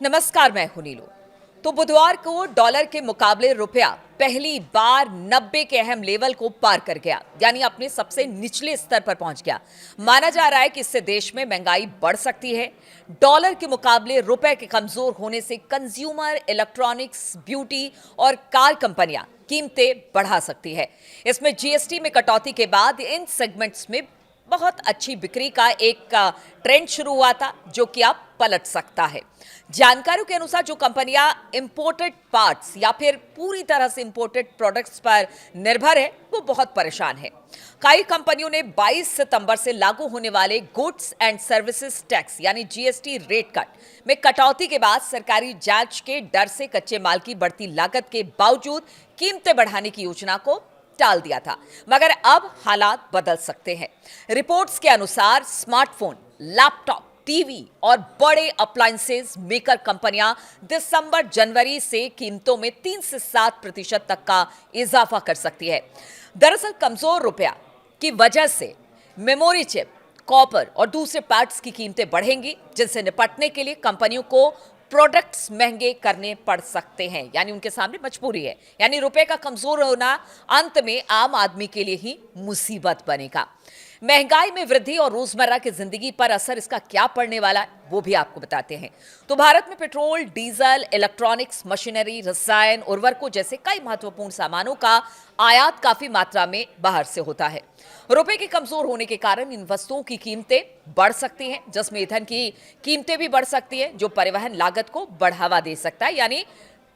नमस्कार, मैं हूं नीलू। तो बुधवार को डॉलर के मुकाबले रुपया पहली बार 90 के अहम लेवल को पार कर गया, यानी अपने सबसे निचले स्तर पर पहुंच गया। माना जा रहा है कि इससे देश में महंगाई बढ़ सकती है। डॉलर के मुकाबले रुपए के कमजोर होने से कंज्यूमर, इलेक्ट्रॉनिक्स, ब्यूटी और कार कंपनियां कीमतें बढ़ा सकती है। इसमें जीएसटी में कटौती के बाद इन सेगमेंट्स में बहुत अच्छी बिक्री का एक ट्रेंड शुरू हुआ था, जो कि अब पलट सकता है। जानकारियों के अनुसार जो कंपनियां इंपोर्टेड पार्ट्स या फिर पूरी तरह से इंपोर्टेड प्रोडक्ट्स पर निर्भर है, वो बहुत परेशान है। कई कंपनियों ने 22 सितंबर से लागू होने वाले गुड्स एंड सर्विसेज टैक्स यानी जीएसटी रेट कट में कटौती के बाद सरकारी जांच के डर से कच्चे माल की बढ़ती लागत के बावजूद कीमतें बढ़ाने की योजना को टाल दिया था, मगर अब हालात बदल सकते हैं। रिपोर्ट्स के अनुसार स्मार्टफोन, लैपटॉप, टीवी और बड़े अप्लायंसेज मेकर कंपनियां दिसंबर जनवरी से कीमतों में 3 से 7% तक का इजाफा कर सकती है। दरअसल कमजोर रुपया की वजह से मेमोरी चिप, कॉपर और दूसरे पार्ट्स की कीमतें बढ़ेंगी, जिनसे निपटने के लिए कंपनियों को प्रोडक्ट्स महंगे करने पड़ सकते हैं, यानी उनके सामने मजबूरी है। यानी रुपए का कमजोर होना अंत में आम आदमी के लिए ही मुसीबत बनेगा। महंगाई में वृद्धि और रोजमर्रा की जिंदगी पर असर इसका क्या पड़ने वाला है, वो भी आपको बताते हैं। तो भारत में पेट्रोल, डीजल, इलेक्ट्रॉनिक्स, मशीनरी, रसायन, उर्वरकों जैसे कई महत्वपूर्ण सामानों का आयात काफी मात्रा में बाहर से होता है। रुपए के कमजोर होने के कारण इन वस्तुओं की कीमतें बढ़ सकती हैं, जिसमें ईंधन की कीमतें भी बढ़ सकती है, जो परिवहन लागत को बढ़ावा दे सकता है, यानी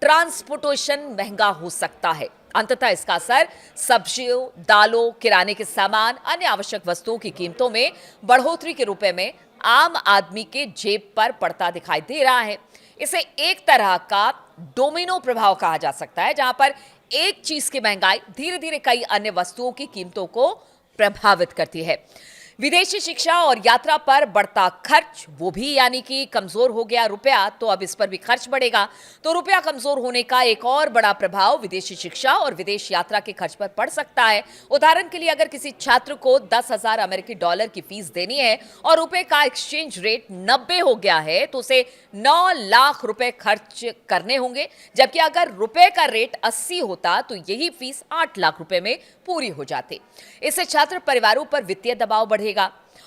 ट्रांसपोर्टेशन महंगा हो सकता है। अंततः इसका असर सब्जियों, दालों, किराने के सामान, अन्य आवश्यक वस्तुओं की कीमतों में बढ़ोतरी के रूप में आम आदमी के जेब पर पड़ता दिखाई दे रहा है। इसे एक तरह का डोमिनो प्रभाव कहा जा सकता है, जहां पर एक चीज की महंगाई धीरे धीरे कई अन्य वस्तुओं की कीमतों को प्रभावित करती है। विदेशी शिक्षा और यात्रा पर बढ़ता खर्च, वो भी यानी कि कमजोर हो गया रुपया, तो अब इस पर भी खर्च बढ़ेगा। तो रुपया कमजोर होने का एक और बड़ा प्रभाव विदेशी शिक्षा और विदेश यात्रा के खर्च पर पड़ सकता है। उदाहरण के लिए अगर किसी छात्र को 10,000 अमेरिकी डॉलर की फीस देनी है और रुपए का एक्सचेंज रेट 90 हो गया है, तो उसे 9 लाख रुपए खर्च करने होंगे, जबकि अगर रुपए का रेट 80 होता तो यही फीस 8 लाख रुपए में पूरी हो जाती। इससे छात्र परिवारों पर वित्तीय दबाव बढ़ेगा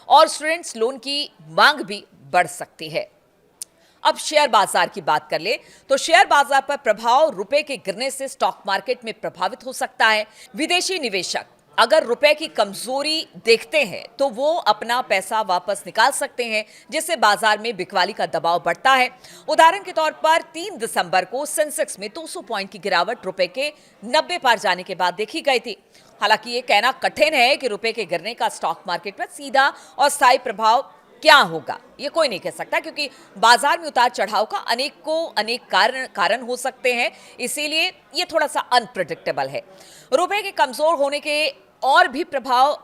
और स्टूडेंट्स लोन की मांग भी बढ़ सकती है। अब शेयर बाजार की बात कर ले तो शेयर बाजार पर प्रभाव रुपए के गिरने से स्टॉक मार्केट में प्रभावित हो सकता है। विदेशी निवेशक अगर रुपए की कमजोरी देखते हैं तो वो अपना पैसा वापस निकाल सकते हैं, जिससे बाजार में बिकवाली का दबाव बढ़ता है। उदाहरण के तौर पर 3 दिसंबर को सेंसेक्स में 200 पॉइंट की गिरावट रुपए के 90 पार जाने के बाद देखी गई थी। हालांकि ये कहना कठिन है कि रुपए के गिरने का स्टॉक मार्केट पर सीधा और स्थायी प्रभाव क्या होगा, ये कोई नहीं कह सकता, क्योंकि बाजार में उतार चढ़ाव का अनेक कारण हो सकते हैं। इसीलिए ये थोड़ा सा अनप्रेडिक्टेबल है। रुपए के कमजोर होने के और भी प्रभाव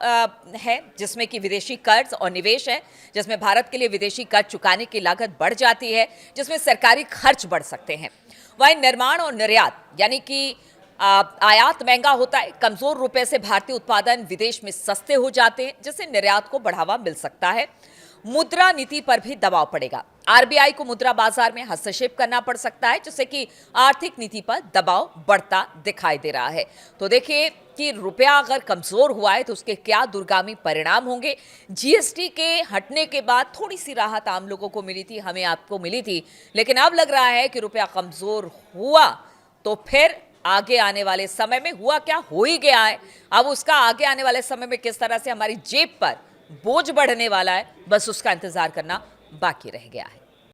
है, जिसमें कि विदेशी कर्ज और निवेश है, जिसमें भारत के लिए विदेशी कर्ज चुकाने की लागत बढ़ जाती है, जिसमें सरकारी खर्च बढ़ सकते हैं। वहीं निर्माण और निर्यात यानी कि आयात महंगा होता है। कमजोर रुपए से भारतीय उत्पादन विदेश में सस्ते हो जाते हैं, जिससे निर्यात को बढ़ावा मिल सकता है। मुद्रा नीति पर भी दबाव पड़ेगा। आरबीआई को मुद्रा बाजार में हस्तक्षेप करना पड़ सकता है, जिससे कि आर्थिक नीति पर दबाव बढ़ता दिखाई दे रहा है। तो देखिए कि रुपया अगर कमजोर हुआ है तो उसके क्या दूरगामी परिणाम होंगे। जीएसटी के हटने के बाद थोड़ी सी राहत आम लोगों को मिली थी, हमें आपको मिली थी, लेकिन अब लग रहा है कि रुपया कमजोर हुआ तो फिर आगे आने वाले समय में हुआ क्या, हो ही गया है। अब उसका आगे आने वाले समय में किस तरह से हमारी जेब पर बोझ बढ़ने वाला है, बस उसका इंतजार करना बाकी रह गया है।